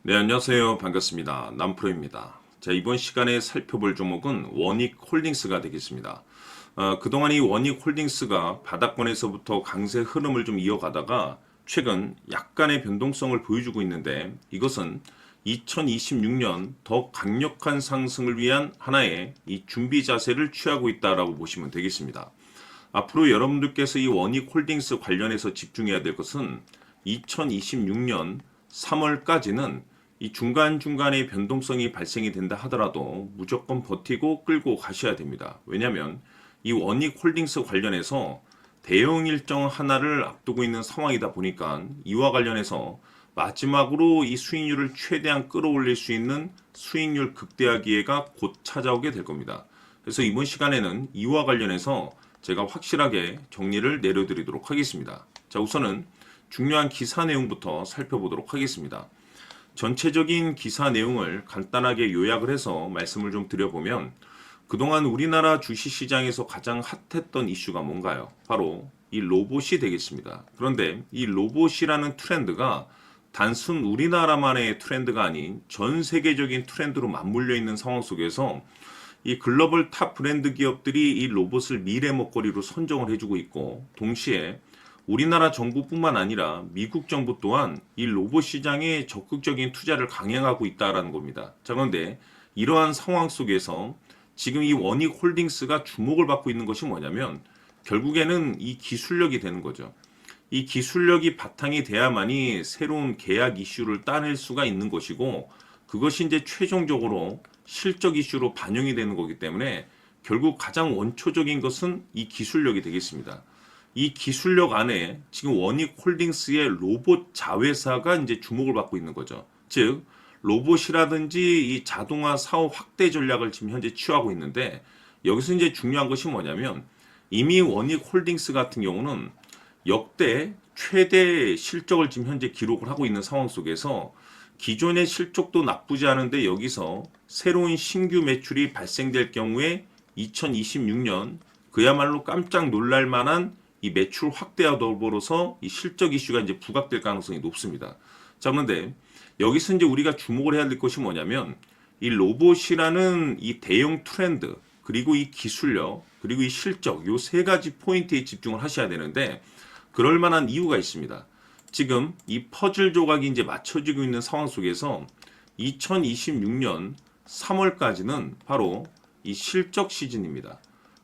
네, 안녕하세요. 반갑습니다. 남프로입니다. 자, 이번 시간에 살펴볼 종목은 원익홀딩스가 되겠습니다. 그동안 이 원익홀딩스가 바닥권에서부터 강세 흐름을 좀 이어가다가 최근 약간의 변동성을 보여주고 있는데 이것은 2026년 더 강력한 상승을 위한 하나의 이 준비 자세를 취하고 있다라고 보시면 되겠습니다. 앞으로 여러분들께서 이 원익홀딩스 관련해서 집중해야 될 것은 2026년 3월까지는 이 중간중간에 변동성이 발생이 된다 하더라도 무조건 버티고 끌고 가셔야 됩니다. 왜냐하면 이 원익홀딩스 관련해서 대응 일정 하나를 앞두고 있는 상황이다 보니까 이와 관련해서 마지막으로 이 수익률을 최대한 끌어올릴 수 있는 수익률 극대화 기회가 곧 찾아오게 될 겁니다. 그래서 이번 시간에는 이와 관련해서 제가 확실하게 정리를 내려드리도록 하겠습니다. 자, 우선은 중요한 기사 내용부터 살펴보도록 하겠습니다. 전체적인 기사 내용을 간단하게 요약을 해서 말씀을 좀 드려보면 그동안 우리나라 주식시장에서 가장 핫했던 이슈가 뭔가요? 바로 이 로봇이 되겠습니다. 그런데 이 로봇이라는 트렌드가 단순 우리나라만의 트렌드가 아닌 전 세계적인 트렌드로 맞물려 있는 상황 속에서 이 글로벌 탑 브랜드 기업들이 이 로봇을 미래 먹거리로 선정을 해주고 있고 동시에 우리나라 정부뿐만 아니라 미국 정부 또한 이 로봇 시장에 적극적인 투자를 강행하고 있다라는 겁니다. 자, 그런데 이러한 상황 속에서 지금 이 원익홀딩스가 주목을 받고 있는 것이 뭐냐면 결국에는 이 기술력이 되는 거죠. 이 기술력이 바탕이 돼야만이 새로운 계약 이슈를 따낼 수가 있는 것이고 그것이 이제 최종적으로 실적 이슈로 반영이 되는 거기 때문에 결국 가장 원초적인 것은 이 기술력이 되겠습니다. 이 기술력 안에 지금 원익홀딩스의 로봇 자회사가 이제 주목을 받고 있는 거죠. 즉 로봇이라든지 이 자동화 사업 확대 전략을 지금 현재 취하고 있는데 여기서 이제 중요한 것이 뭐냐면 이미 원익홀딩스 같은 경우는 역대 최대 실적을 지금 현재 기록을 하고 있는 상황 속에서 기존의 실적도 나쁘지 않은데 여기서 새로운 신규 매출이 발생될 경우에 2026년 그야말로 깜짝 놀랄 만한 이 매출 확대와 더불어서 이 실적 이슈가 이제 부각될 가능성이 높습니다. 자, 그런데 여기서 이제 우리가 주목을 해야 될 것이 뭐냐면 이 로봇이라는 이 대형 트렌드 그리고 이 기술력 그리고 이 실적 요 세 가지 포인트에 집중을 하셔야 되는데 그럴 만한 이유가 있습니다. 지금 이 퍼즐 조각이 이제 맞춰지고 있는 상황 속에서 2026년 3월까지는 바로 이 실적 시즌입니다.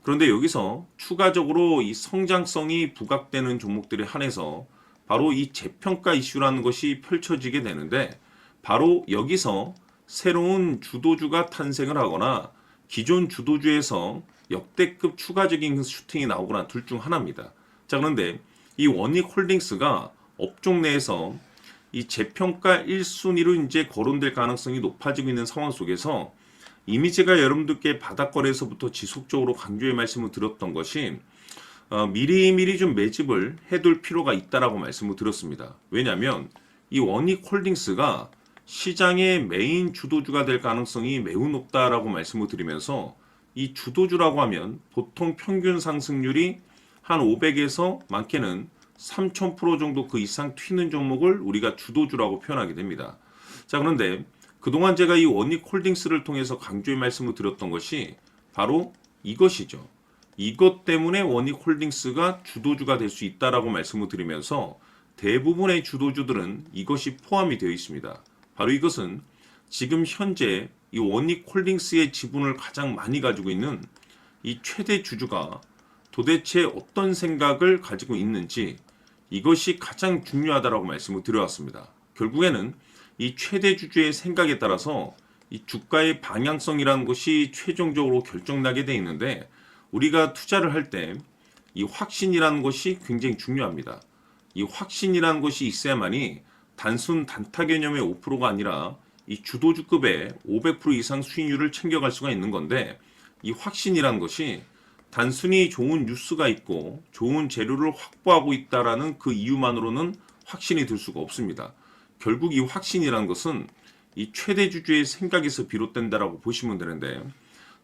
그런데 여기서 추가적으로 이 성장성이 부각되는 종목들에 한해서 바로 이 재평가 이슈라는 것이 펼쳐지게 되는데 바로 여기서 새로운 주도주가 탄생을 하거나 기존 주도주에서 역대급 추가적인 슈팅이 나오거나 둘 중 하나입니다. 자, 그런데 이 원익홀딩스가 업종 내에서 이 재평가 1순위로 이제 거론될 가능성이 높아지고 있는 상황 속에서 이미 제가 여러분들께 바닥거래에서부터 지속적으로 강조의 말씀을 드렸던 것이 미리미리 좀 매집을 해둘 필요가 있다라고 말씀을 드렸습니다. 왜냐하면 이 원익홀딩스가 시장의 메인 주도주가 될 가능성이 매우 높다라고 말씀을 드리면서 이 주도주라고 하면 보통 평균 상승률이 한 500에서 많게는 3000% 정도 그 이상 튀는 종목을 우리가 주도주라고 표현하게 됩니다. 자, 그런데 그동안 제가 이 원익홀딩스를 통해서 강조의 말씀을 드렸던 것이 바로 이것이죠. 이것 때문에 원익홀딩스가 주도주가 될 수 있다라고 말씀을 드리면서 대부분의 주도주들은 이것이 포함이 되어 있습니다. 바로 이것은 지금 현재 이 원익홀딩스의 지분을 가장 많이 가지고 있는 이 최대 주주가 도대체 어떤 생각을 가지고 있는지 이것이 가장 중요하다라고 말씀을 드려왔습니다. 결국에는 이 최대 주주의 생각에 따라서 이 주가의 방향성이라는 것이 최종적으로 결정나게 돼 있는데 우리가 투자를 할 때 이 확신이라는 것이 굉장히 중요합니다. 이 확신이라는 것이 있어야만이 단순 단타 개념의 5%가 아니라 이 주도주급의 500% 이상 수익률을 챙겨갈 수가 있는 건데 이 확신이라는 것이 단순히 좋은 뉴스가 있고 좋은 재료를 확보하고 있다라는 그 이유만으로는 확신이 들 수가 없습니다. 결국 이 확신이라는 것은 이 최대 주주의 생각에서 비롯된다라고 보시면 되는데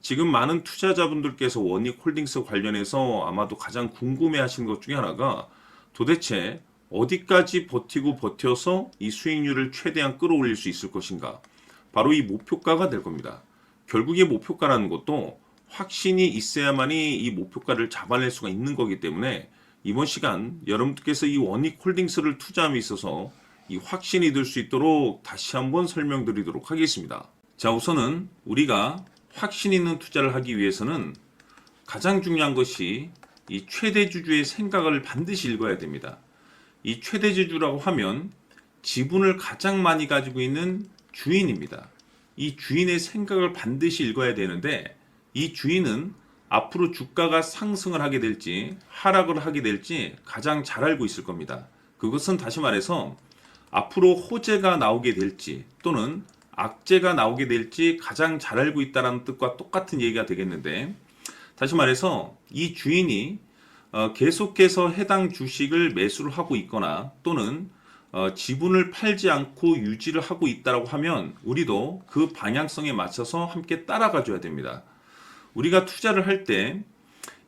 지금 많은 투자자분들께서 원익홀딩스 관련해서 아마도 가장 궁금해하시는 것 중에 하나가 도대체 어디까지 버티고 버텨서 이 수익률을 최대한 끌어올릴 수 있을 것인가? 바로 이 목표가가 될 겁니다. 결국에 목표가라는 것도 확신이 있어야만이 이 목표가를 잡아낼 수가 있는 거기 때문에 이번 시간 여러분들께서 이 원익홀딩스를 투자함에 있어서 이 확신이 들 수 있도록 다시 한번 설명드리도록 하겠습니다. 자, 우선은 우리가 확신 있는 투자를 하기 위해서는 가장 중요한 것이 이 최대주주의 생각을 반드시 읽어야 됩니다. 이 최대주주라고 하면 지분을 가장 많이 가지고 있는 주인입니다. 이 주인의 생각을 반드시 읽어야 되는데 이 주인은 앞으로 주가가 상승을 하게 될지 하락을 하게 될지 가장 잘 알고 있을 겁니다. 그것은 다시 말해서 앞으로 호재가 나오게 될지 또는 악재가 나오게 될지 가장 잘 알고 있다는 뜻과 똑같은 얘기가 되겠는데, 다시 말해서 이 주인이 계속해서 해당 주식을 매수를 하고 있거나 또는 지분을 팔지 않고 유지를 하고 있다고 하면 우리도 그 방향성에 맞춰서 함께 따라가 줘야 됩니다. 우리가 투자를 할 때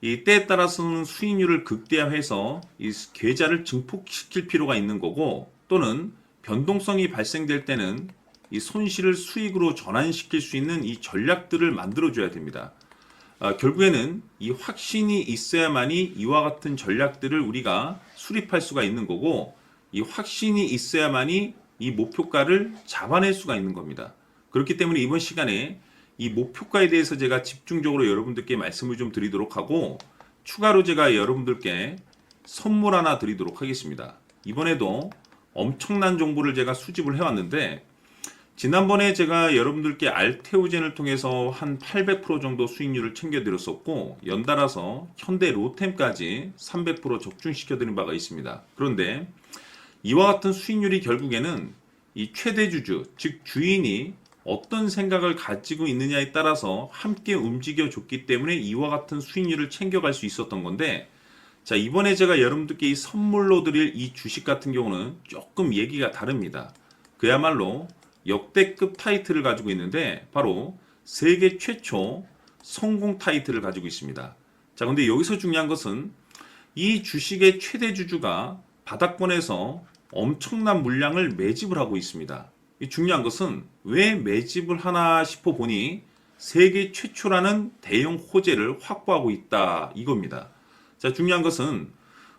이 때에 따라서는 수익률을 극대화해서 이 계좌를 증폭시킬 필요가 있는 거고, 또는 변동성이 발생될 때는 이 손실을 수익으로 전환시킬 수 있는 이 전략들을 만들어 줘야 됩니다. 결국에는 이 확신이 있어야만이 이와 같은 전략들을 우리가 수립할 수가 있는 거고, 이 확신이 있어야만이 이 목표가를 잡아낼 수가 있는 겁니다. 그렇기 때문에 이번 시간에 이 목표가에 대해서 제가 집중적으로 여러분들께 말씀을 좀 드리도록 하고, 추가로 제가 여러분들께 선물 하나 드리도록 하겠습니다. 이번에도 엄청난 정보를 제가 수집을 해왔는데, 지난번에 제가 여러분들께 알테오젠을 통해서 한 800% 정도 수익률을 챙겨드렸었고, 연달아서 현대 로템까지 300% 적중시켜드린 바가 있습니다. 그런데 이와 같은 수익률이 결국에는 이 최대주주, 즉 주인이 어떤 생각을 가지고 있느냐에 따라서 함께 움직여줬기 때문에 이와 같은 수익률을 챙겨갈 수 있었던 건데, 자, 이번에 제가 여러분들께 이 선물로 드릴 이 주식 같은 경우는 조금 얘기가 다릅니다. 그야말로 역대급 타이틀을 가지고 있는데 바로 세계 최초 성공 타이틀을 가지고 있습니다. 자, 근데 여기서 중요한 것은 이 주식의 최대주주가 바닥권에서 엄청난 물량을 매집을 하고 있습니다. 이 중요한 것은 왜 매집을 하나 싶어 보니 세계 최초라는 대형 호재를 확보하고 있다, 이겁니다. 자, 중요한 것은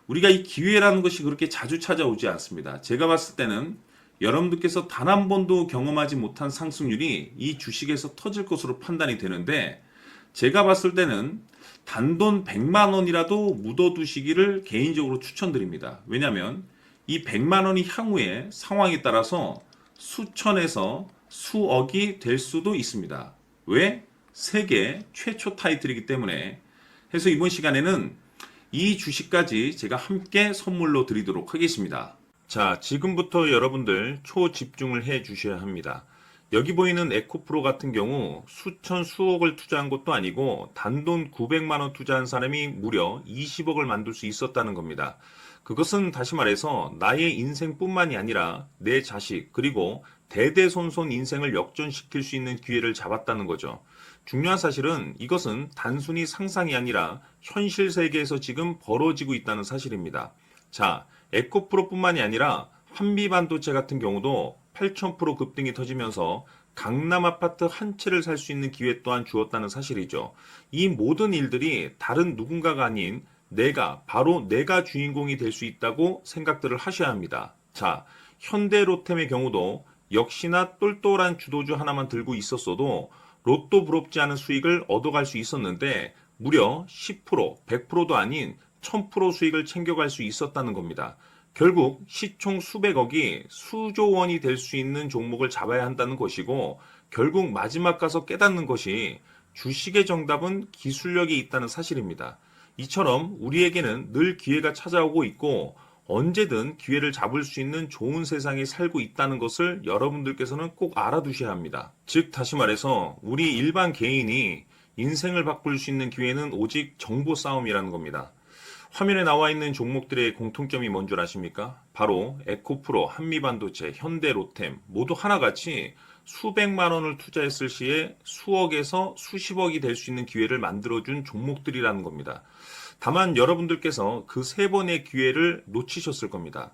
우리가 이 기회라는 것이 그렇게 자주 찾아오지 않습니다. 제가 봤을 때는 여러분들께서 단 한 번도 경험하지 못한 상승률이 이 주식에서 터질 것으로 판단이 되는데, 제가 봤을 때는 단돈 100만 원이라도 묻어두시기를 개인적으로 추천드립니다. 왜냐하면 이 100만 원이 향후에 상황에 따라서 수천에서 수억이 될 수도 있습니다. 왜? 세계 최초 타이틀이기 때문에. 해서 이번 시간에는 이 주식까지 제가 함께 선물로 드리도록 하겠습니다. 자, 지금부터 여러분들 초집중을 해 주셔야 합니다. 여기 보이는 에코프로 같은 경우 수천 수억을 투자한 것도 아니고 단돈 900만 원 투자한 사람이 무려 20억을 만들 수 있었다는 겁니다. 그것은 다시 말해서 나의 인생뿐만이 아니라 내 자식 그리고 대대손손 인생을 역전시킬 수 있는 기회를 잡았다는 거죠. 중요한 사실은 이것은 단순히 상상이 아니라 현실 세계에서 지금 벌어지고 있다는 사실입니다. 자, 에코프로뿐만이 아니라 한미반도체 같은 경우도 8000% 급등이 터지면서 강남 아파트 한 채를 살 수 있는 기회 또한 주었다는 사실이죠. 이 모든 일들이 다른 누군가가 아닌 바로 내가 주인공이 될 수 있다고 생각들을 하셔야 합니다. 자, 현대로템의 경우도 역시나 똘똘한 주도주 하나만 들고 있었어도 로또 부럽지 않은 수익을 얻어갈 수 있었는데 무려 10%, 100%도 아닌 1000% 수익을 챙겨갈 수 있었다는 겁니다. 결국 시총 수백억이 수조 원이 될 수 있는 종목을 잡아야 한다는 것이고, 결국 마지막 가서 깨닫는 것이 주식의 정답은 기술력이 있다는 사실입니다. 이처럼 우리에게는 늘 기회가 찾아오고 있고 언제든 기회를 잡을 수 있는 좋은 세상에 살고 있다는 것을 여러분들께서는 꼭 알아두셔야 합니다. 즉 다시 말해서 우리 일반 개인이 인생을 바꿀 수 있는 기회는 오직 정보 싸움이라는 겁니다. 화면에 나와 있는 종목들의 공통점이 뭔 줄 아십니까? 바로 에코프로, 한미반도체, 현대로템 모두 하나같이 수백만 원을 투자했을 시에 수억에서 수십억이 될 수 있는 기회를 만들어준 종목들이라는 겁니다. 다만 여러분들께서 그 세 번의 기회를 놓치셨을 겁니다.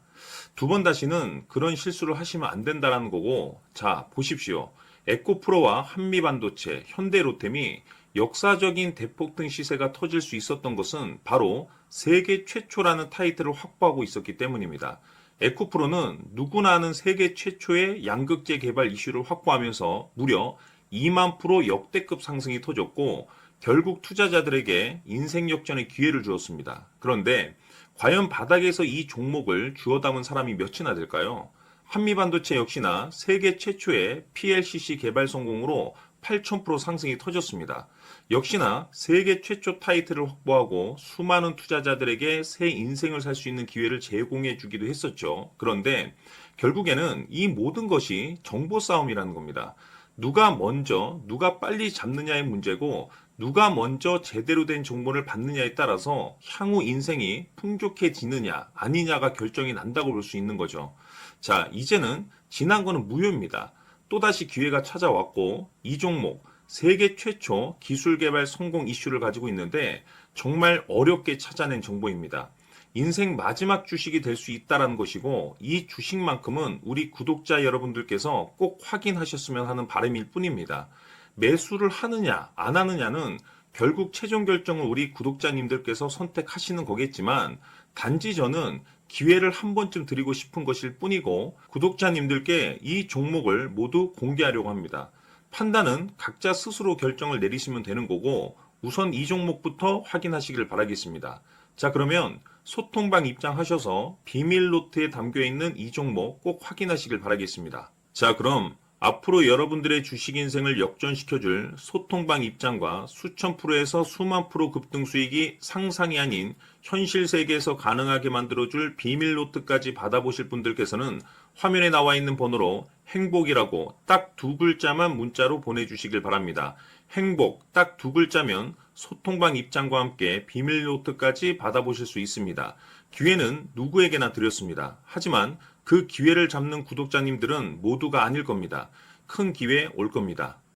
두 번 다시는 그런 실수를 하시면 안 된다라는 거고, 자, 보십시오. 에코프로와 한미반도체, 현대로템이 역사적인 대폭등 시세가 터질 수 있었던 것은 바로 세계 최초라는 타이틀을 확보하고 있었기 때문입니다. 에코프로는 누구나 아는 세계 최초의 양극재 개발 이슈를 확보하면서 무려 2만 프로 역대급 상승이 터졌고 결국 투자자들에게 인생 역전의 기회를 주었습니다. 그런데 과연 바닥에서 이 종목을 주워 담은 사람이 몇이나 될까요? 한미반도체 역시나 세계 최초의 PLCC 개발 성공으로 8,000% 상승이 터졌습니다. 역시나 세계 최초 타이틀을 확보하고 수많은 투자자들에게 새 인생을 살 수 있는 기회를 제공해 주기도 했었죠. 그런데 결국에는 이 모든 것이 정보 싸움이라는 겁니다. 누가 먼저, 누가 빨리 잡느냐의 문제고 누가 먼저 제대로 된 정보를 받느냐에 따라서 향후 인생이 풍족해지느냐 아니냐가 결정이 난다고 볼 수 있는 거죠. 자, 이제는 지난 거는 무효입니다. 또다시 기회가 찾아왔고 이 종목 세계 최초 기술 개발 성공 이슈를 가지고 있는데 정말 어렵게 찾아낸 정보입니다. 인생 마지막 주식이 될 수 있다는 것이고 이 주식만큼은 우리 구독자 여러분들께서 꼭 확인하셨으면 하는 바람일 뿐입니다. 매수를 하느냐 안 하느냐는 결국 최종 결정을 우리 구독자님들께서 선택하시는 거겠지만 단지 저는 기회를 한 번쯤 드리고 싶은 것일 뿐이고 구독자님들께 이 종목을 모두 공개하려고 합니다. 판단은 각자 스스로 결정을 내리시면 되는 거고 우선 이 종목부터 확인하시길 바라겠습니다. 자, 그러면 소통방 입장하셔서 비밀 노트에 담겨 있는 이 종목 꼭 확인하시길 바라겠습니다. 자, 그럼 앞으로 여러분들의 주식 인생을 역전시켜줄 소통방 입장과 수천 프로에서 수만 프로 급등 수익이 상상이 아닌 현실 세계에서 가능하게 만들어줄 비밀 노트까지 받아보실 분들께서는 화면에 나와 있는 번호로 행복이라고 딱 두 글자만 문자로 보내주시길 바랍니다. 행복 딱 두 글자면 소통방 입장과 함께 비밀 노트까지 받아보실 수 있습니다. 기회는 누구에게나 드렸습니다. 하지만 그 기회를 잡는 구독자님들은 모두가 아닐 겁니다. 큰 기회 올 겁니다.